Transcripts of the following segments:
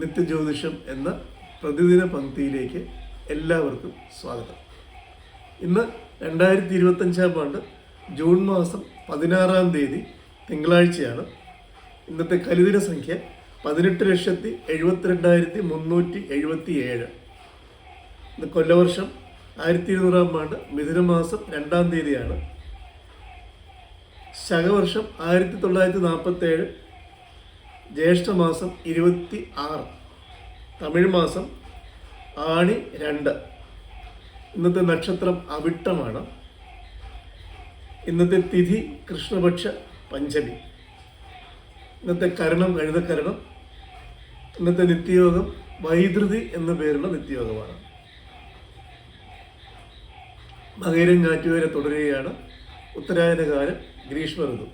നിത്യജ്യോതിഷം എന്ന പ്രതിദിന പങ്ക്തിയിലേക്ക് എല്ലാവർക്കും സ്വാഗതം. ഇന്ന് 2025 ആണ്ട് ജൂൺ മാസം 16-ാം തീയതി തിങ്കളാഴ്ചയാണ്. ഇന്നത്തെ കലിദിന സംഖ്യ 18,72,377. ഇന്ന് കൊല്ലവർഷം 1200-ാം ആണ്ട് മിഥുനമാസം 2-ാം തീയതിയാണ്. ശകവർഷം 1947, ജ്യേഷ്ഠമാസം 26, തമിഴ് മാസം ആണി 2. ഇന്നത്തെ നക്ഷത്രം അവിട്ടമാണ്. ഇന്നത്തെ തിഥി കൃഷ്ണപക്ഷ പഞ്ചമി. ഇന്നത്തെ കരണം കഴുതക്കരണം. ഇന്നത്തെ നിത്യയോഗം വൈദ്യുതി എന്ന പേരുള്ള നിത്യയോഗമാണ്. മകരം ഞാറ്റുവേല തുടരുകയാണ്. ഉത്തരായനകാലം, ഗ്രീഷ്മ ഋതു.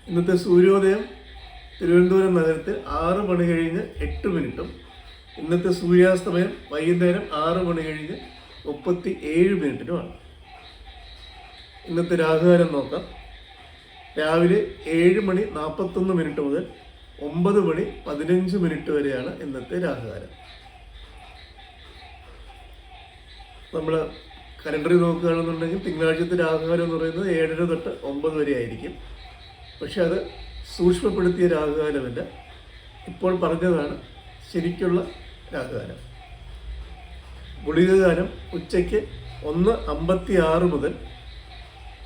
ഇന്നത്തെ സൂര്യോദയം തിരുവനന്തപുരം നഗരത്തിൽ 6 മണി കഴിഞ്ഞ് 8 മിനിറ്റും ഇന്നത്തെ സൂര്യാസ്തമയം വൈകുന്നേരം 6 മണി കഴിഞ്ഞ് 37 മിനിറ്റിനുമാണ്. ഇന്നത്തെ രാഹുകാലം നോക്കാം. രാവിലെ 7 മണി 41 മിനിറ്റ് മുതൽ 9 മണി 15 മിനിറ്റ് വരെയാണ് ഇന്നത്തെ രാഹുകാലം. നമ്മൾ കലണ്ടറിൽ നോക്കുകയാണെന്നുണ്ടെങ്കിൽ തിങ്കളാഴ്ചത്തെ രാഹുകാലം എന്ന് പറയുന്നത് 7:30 തൊട്ട് 9 വരെ ആയിരിക്കും. പക്ഷെ അത് സൂക്ഷ്മപ്പെടുത്തിയ രാഹുകാലമല്ല. ഇപ്പോൾ പറഞ്ഞതാണ് ശരിക്കുള്ള രാഹുകാലം. ഗുളികകാലം ഉച്ചയ്ക്ക് 1:56 മുതൽ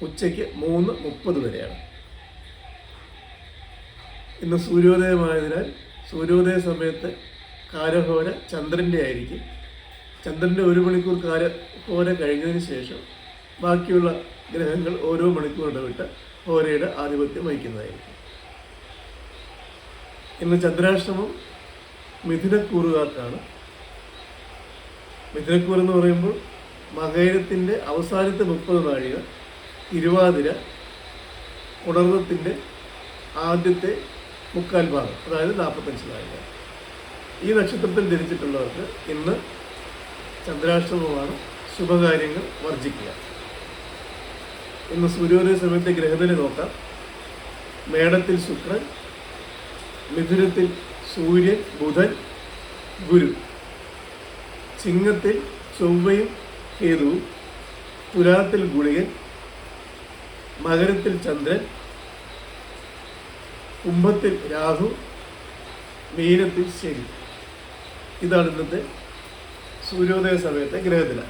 ഉച്ചയ്ക്ക് 3:30 വരെയാണ്. ഇന്ന് സൂര്യോദയമായതിനാൽ സൂര്യോദയ സമയത്ത് കാലഹോര ചന്ദ്രൻ്റെ ആയിരിക്കും. ചന്ദ്രൻ്റെ 1 മണിക്കൂർ കാലഹോര കഴിഞ്ഞതിന് ശേഷം ബാക്കിയുള്ള ഗ്രഹങ്ങൾ ഓരോ മണിക്കൂർ ഇടവിട്ട് ഹോരയുടെ ആധിപത്യം വഹിക്കുന്നതായിരിക്കും. ഇന്ന് ചന്ദ്രാഷ്ടമം മിഥുനക്കൂറുകാർക്കാണ്. മിഥുനക്കൂർ എന്ന് പറയുമ്പോൾ മകരത്തിൻ്റെ അവസാനത്തെ 30 നാഴിക, തിരുവാതിര, ഉണർന്നത്തിൻ്റെ ആദ്യത്തെ 3/4 ഭാഗം, അതായത് 45 നാഴിക. ഈ നക്ഷത്രത്തിൽ ജനിച്ചിട്ടുള്ളവർക്ക് ഇന്ന് ചന്ദ്രാഷ്ടമമാണ്. ശുഭകാര്യങ്ങൾ വർജിക്കുക. ഇന്ന് സൂര്യോദയ സമയത്തെ ഗ്രഹനില നോക്കാം. മേടത്തിൽ ശുക്രൻ, മിഥുനത്തിൽ സൂര്യൻ, ബുധൻ, ഗുരു, ചിങ്ങത്തിൽ ചൊവ്വയും കേതുവും, തുലാത്തിൽ ഗുളികൻ, മകരത്തിൽ ചന്ദ്രൻ, കുംഭത്തിൽ രാഹു, മീനത്തിൽ ശനി. ഇതാണ് ഇന്നത്തെ സൂര്യോദയ സമയത്തെ ഗ്രഹനില.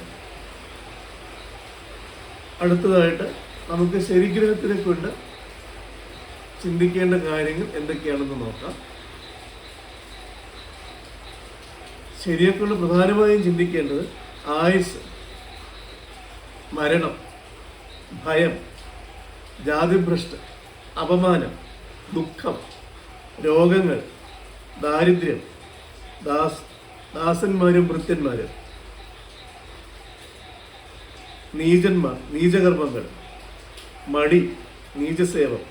അടുത്തതായിട്ട് നമുക്ക് ശനിഗ്രഹത്തിനെ കൊണ്ട് ചിന്തിക്കേണ്ട കാര്യങ്ങൾ എന്തൊക്കെയാണെന്ന് നോക്കാം. ശനിയെക്കൊണ്ട് പ്രധാനമായും ചിന്തിക്കേണ്ടത് ആയുസ്, മരണം, ഭയം, ജാതിഭ്രഷ്ട്, അപമാനം, ദുഃഖം, രോഗങ്ങൾ, ദാരിദ്ര്യം, ദാസന്മാരും ഭൃത്യന്മാരും, നീചന്മാർ, നീചകർമ്മങ്ങൾ, മടി, നീചസേവം,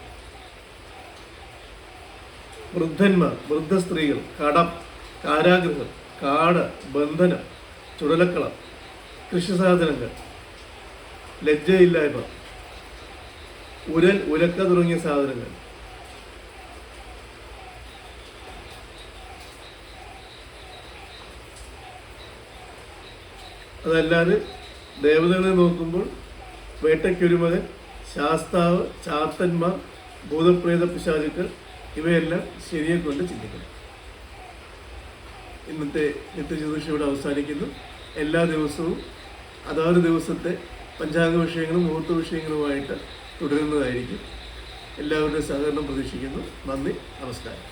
വൃദ്ധന്മാർ, വൃദ്ധ സ്ത്രീകൾ, കടം, കാരാഗൃഹം, കാട്, ബന്ധനം, ചുടലക്കളം, കൃഷിസാധനങ്ങൾ, ലജ്ജയില്ലായ്മ, ഉരൽ, ഉലക്ക തുടങ്ങിയ സാധനങ്ങൾ. അതല്ലാതെ ദേവതകളെ നോക്കുമ്പോൾ വേട്ടയ്ക്കൊരു മകൻ, ശാസ്താവ്, ചാത്തന്മാർ, ഭൂതപ്രേത പിശാചുക്കൾ, ഇവയെല്ലാം ശരിയെ കൊണ്ട് ചിന്തിക്കണം. ഇന്നത്തെ നിത്യജ്യോതിഷം ഇവിടെ അവസാനിക്കുന്നു. എല്ലാ ദിവസവും അതാത് ദിവസത്തെ പഞ്ചാംഗ വിഷയങ്ങളും മുഹൂർത്ത വിഷയങ്ങളുമായിട്ട് തുടരുന്നതായിരിക്കും. എല്ലാവരുടെയും സഹകരണം പ്രതീക്ഷിക്കുന്നു. നന്ദി, നമസ്കാരം.